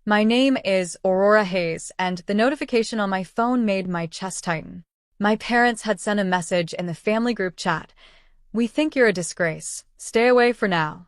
My name is Aurora Hayes, and the notification on my phone made my chest tighten. My parents had sent a message in the family group chat. "We think you're a disgrace. Stay away for now."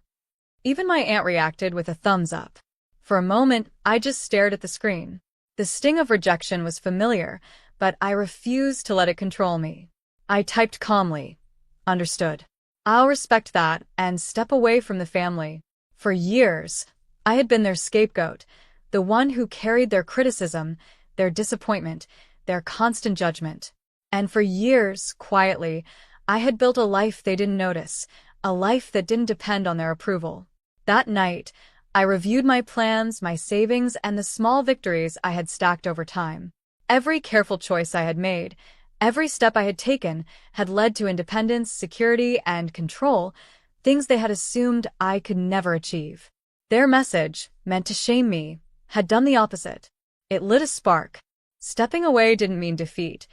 Even my aunt reacted with a thumbs up. For a moment, I just stared at the screen. The sting of rejection was familiar, but I refused to let it control me. I typed calmly, "Understood. I'll respect that and step away from the family." For years, I had been their scapegoat, the one who carried their criticism, their disappointment, their constant judgment. And for years, quietly, I had built a life they didn't notice, a life that didn't depend on their approval. That night, I reviewed my plans, my savings, and the small victories I had stacked over time. Every careful choice I had made, every step I had taken, had led to independence, security, and control, things they had assumed I could never achieve. Their message, meant to shame me, had done the opposite. It lit a spark. Stepping away didn't mean defeat.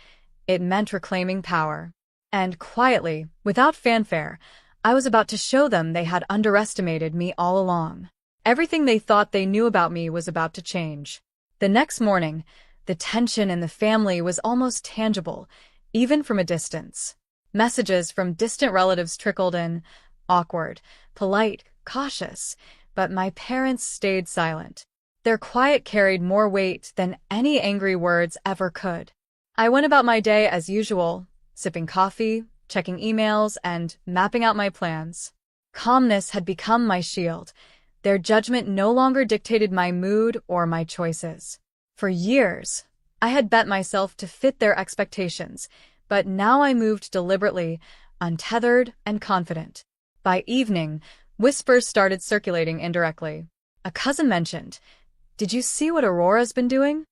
It meant reclaiming power. And quietly, without fanfare, I was about to show them they had underestimated me all along. Everything they thought they knew about me was about to change. The next morning, the tension in the family was almost tangible, even from a distance. Messages from distant relatives trickled in, awkward, polite, cautious, but my parents stayed silent. Their quiet carried more weight than any angry words ever could. I went about my day as usual, sipping coffee, checking emails, and mapping out my plans. Calmness had become my shield. Their judgment no longer dictated my mood or my choices. For years, I had bet myself to fit their expectations, but now I moved deliberately, untethered and confident. By evening, whispers started circulating indirectly. A cousin mentioned, "Did you see what Aurora's been doing?"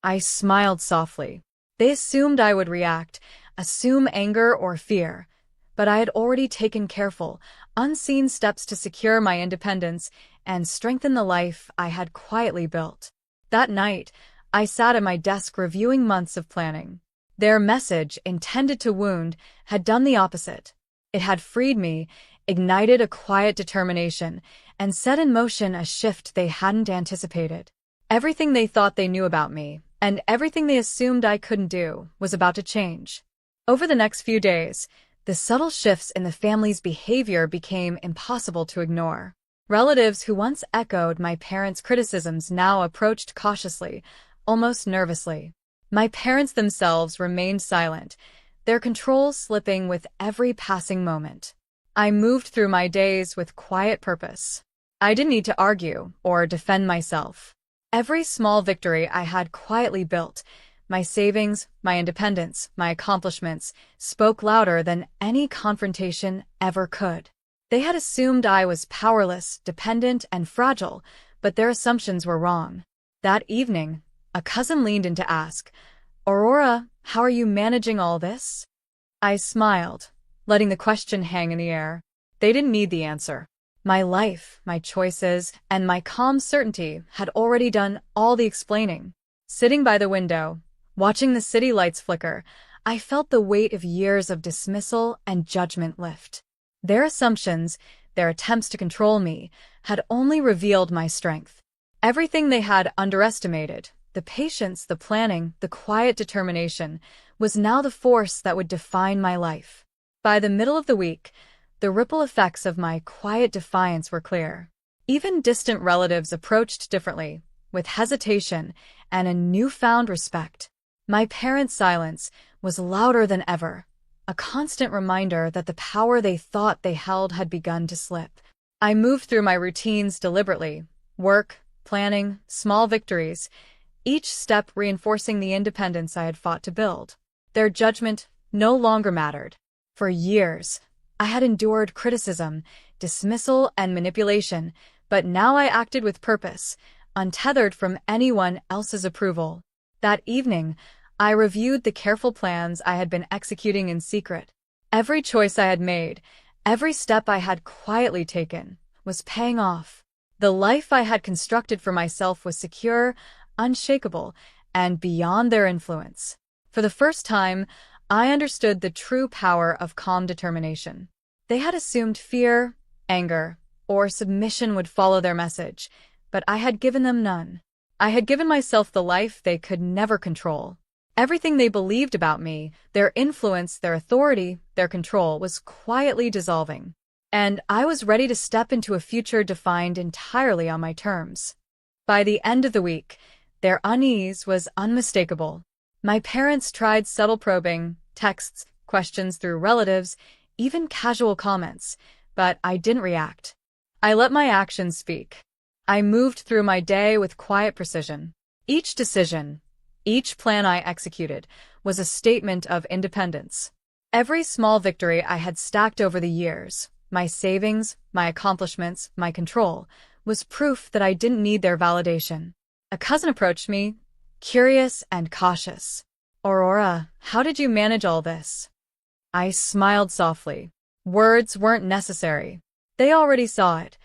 I smiled softly. They assumed I would react, assume anger or fear. But I had already taken careful, unseen steps to secure my independence and strengthen the life I had quietly built. That night, I sat at my desk reviewing months of planning. Their message, intended to wound, had done the opposite. It had freed me, ignited a quiet determination, and set in motion a shift they hadn't anticipated. Everything they thought they knew about me, and everything they assumed I couldn't do, was about to change. Over the next few days, the subtle shifts in the family's behavior became impossible to ignore. Relatives who once echoed my parents' criticisms now approached cautiously, almost nervously. My parents themselves remained silent, their control slipping with every passing moment. I moved through my days with quiet purpose. I didn't need to argue or defend myself. Every small victory I had quietly built, my savings, my independence, my accomplishments, spoke louder than any confrontation ever could. They had assumed I was powerless, dependent, and fragile, but their assumptions were wrong. That evening, a cousin leaned in to ask, "Aurora, how are you managing all this?" I smiled, letting the question hang in the air. They didn't need the answer. My life, my choices, and my calm certainty had already done all the explaining. Sitting by the window, watching the city lights flicker, I felt the weight of years of dismissal and judgment lift. Their assumptions, their attempts to control me, had only revealed my strength. Everything they had underestimated, the patience, the planning, the quiet determination, was now the force that would define my life. By the middle of the week, the ripple effects of my quiet defiance were clear. Even distant relatives approached differently, with hesitation and a newfound respect. My parents' silence was louder than ever, a constant reminder that the power they thought they held had begun to slip. I moved through my routines deliberately, work, planning, small victories, each step reinforcing the independence I had fought to build. Their judgment no longer mattered. For years, I had endured criticism, dismissal, and manipulation, but now I acted with purpose, untethered from anyone else's approval. That evening, I reviewed the careful plans I had been executing in secret. Every choice I had made, every step I had quietly taken, was paying off. The life I had constructed for myself was secure, unshakable, and beyond their influence. For the first time, I understood the true power of calm determination. They had assumed fear, anger, or submission would follow their message, but I had given them none. I had given myself the life they could never control. Everything they believed about me, their influence, their authority, their control, was quietly dissolving. And I was ready to step into a future defined entirely on my terms. By the end of the week, their unease was unmistakable. My parents tried subtle probing, texts, questions through relatives, even casual comments, but I didn't react. I let my actions speak. I moved through my day with quiet precision. Each decision, each plan I executed, was a statement of independence. Every small victory I had stacked over the years, my savings, my accomplishments, my control, was proof that I didn't need their validation. A cousin approached me, curious and cautious. "Aurora, how did you manage all this?" I smiled softly. Words weren't necessary. They already saw it.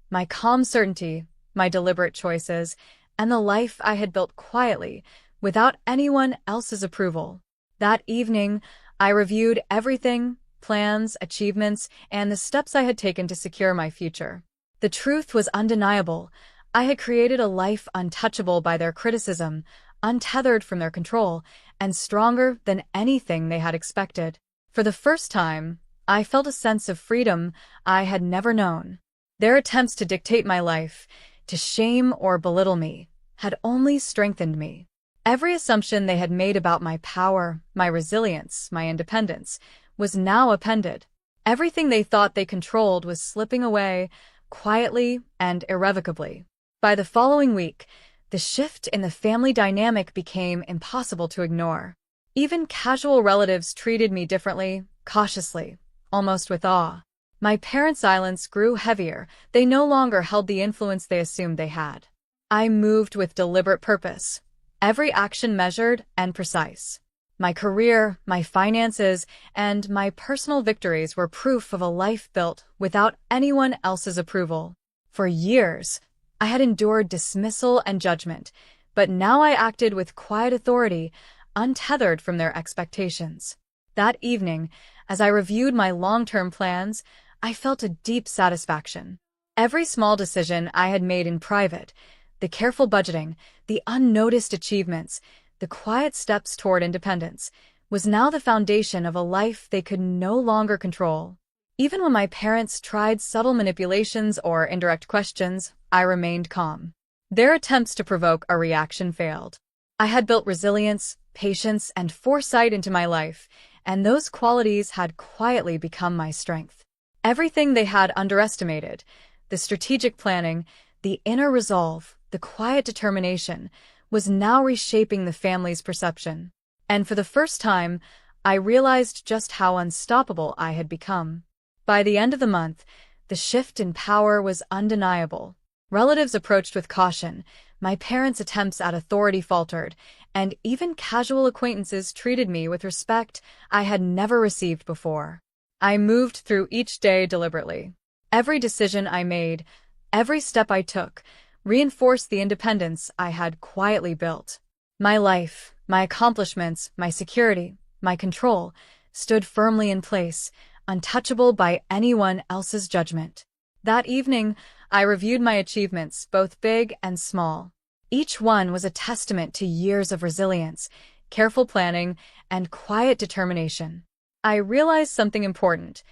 My calm certainty, my deliberate choices, and the life I had built quietly, without anyone else's approval. That evening, I reviewed everything, plans, achievements, and the steps I had taken to secure my future. The truth was undeniable. I had created a life untouchable by their criticism, untethered from their control, and stronger than anything they had expected. For the first time, I felt a sense of freedom I had never known. Their attempts to dictate my life, to shame or belittle me, had only strengthened me. Every assumption they had made about my power, my resilience, my independence, was now appended. Everything they thought they controlled was slipping away, quietly and irrevocably. By the following week, the shift in the family dynamic became impossible to ignore. Even casual relatives treated me differently, cautiously, almost with awe. My parents' silence grew heavier. They no longer held the influence they assumed they had. I moved with deliberate purpose, every action measured and precise. My career, my finances, and my personal victories were proof of a life built without anyone else's approval. For years, I had endured dismissal and judgment, but now I acted with quiet authority, untethered from their expectations. That evening, as I reviewed my long-term plans, I felt a deep satisfaction. Every small decision I had made in private, the careful budgeting, the unnoticed achievements, the quiet steps toward independence, was now the foundation of a life they could no longer control. Even when my parents tried subtle manipulations or indirect questions, I remained calm. Their attempts to provoke a reaction failed. I had built resilience, patience, and foresight into my life, and those qualities had quietly become my strength. Everything they had underestimated, the strategic planning, the inner resolve, the quiet determination, was now reshaping the family's perception. And for the first time, I realized just how unstoppable I had become. By the end of the month, the shift in power was undeniable. Relatives approached with caution, my parents' attempts at authority faltered, and even casual acquaintances treated me with respect I had never received before. I moved through each day deliberately. Every decision I made, every step I took, reinforced the independence I had quietly built. My life, my accomplishments, my security, my control, stood firmly in place, untouchable by anyone else's judgment. That evening, I reviewed my achievements, both big and small. Each one was a testament to years of resilience, careful planning, and quiet determination. I realized something important.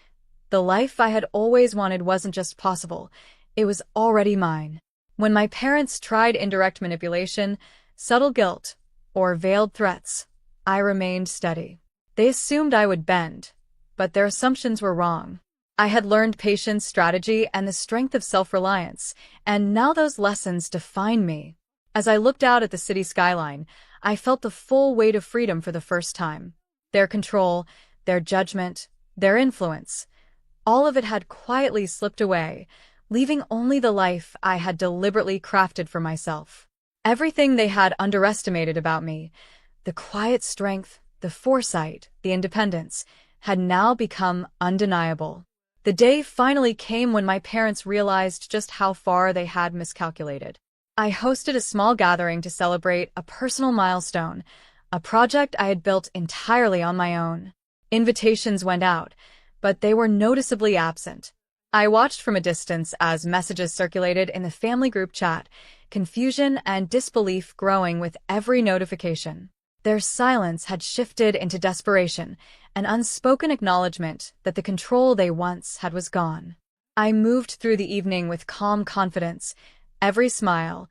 The life I had always wanted wasn't just possible, it was already mine. When my parents tried indirect manipulation, subtle guilt, or veiled threats, I remained steady. They assumed I would bend, but their assumptions were wrong. I had learned patience, strategy, and the strength of self-reliance, and now those lessons define me. As I looked out at the city skyline, I felt the full weight of freedom for the first time. Their control, their judgment, their influence, all of it had quietly slipped away, leaving only the life I had deliberately crafted for myself. Everything they had underestimated about me, the quiet strength, the foresight, the independence, had now become undeniable. The day finally came when my parents realized just how far they had miscalculated. I hosted a small gathering to celebrate a personal milestone, a project I had built entirely on my own. Invitations went out, but they were noticeably absent. I watched from a distance as messages circulated in the family group chat, confusion and disbelief growing with every notification. Their silence had shifted into desperation, an unspoken acknowledgement that the control they once had was gone. I moved through the evening with calm confidence, every smile,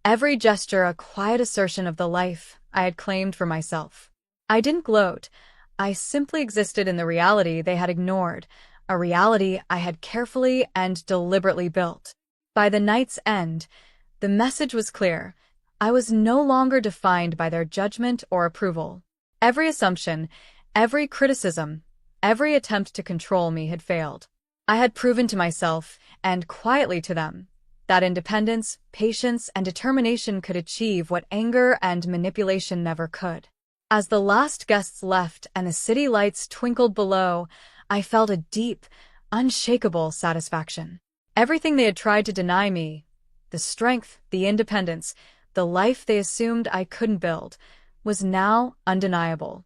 every gesture a quiet assertion of the life I had claimed for myself. I didn't gloat. I simply existed in the reality they had ignored, a reality I had carefully and deliberately built. By the night's end, the message was clear. I was no longer defined by their judgment or approval. Every assumption, every criticism, every attempt to control me had failed. I had proven to myself, and quietly to them, that independence, patience, and determination could achieve what anger and manipulation never could. As the last guests left and the city lights twinkled below, I felt a deep, unshakable satisfaction. Everything they had tried to deny me, the strength, the independence, the life they assumed I couldn't build, was now undeniable.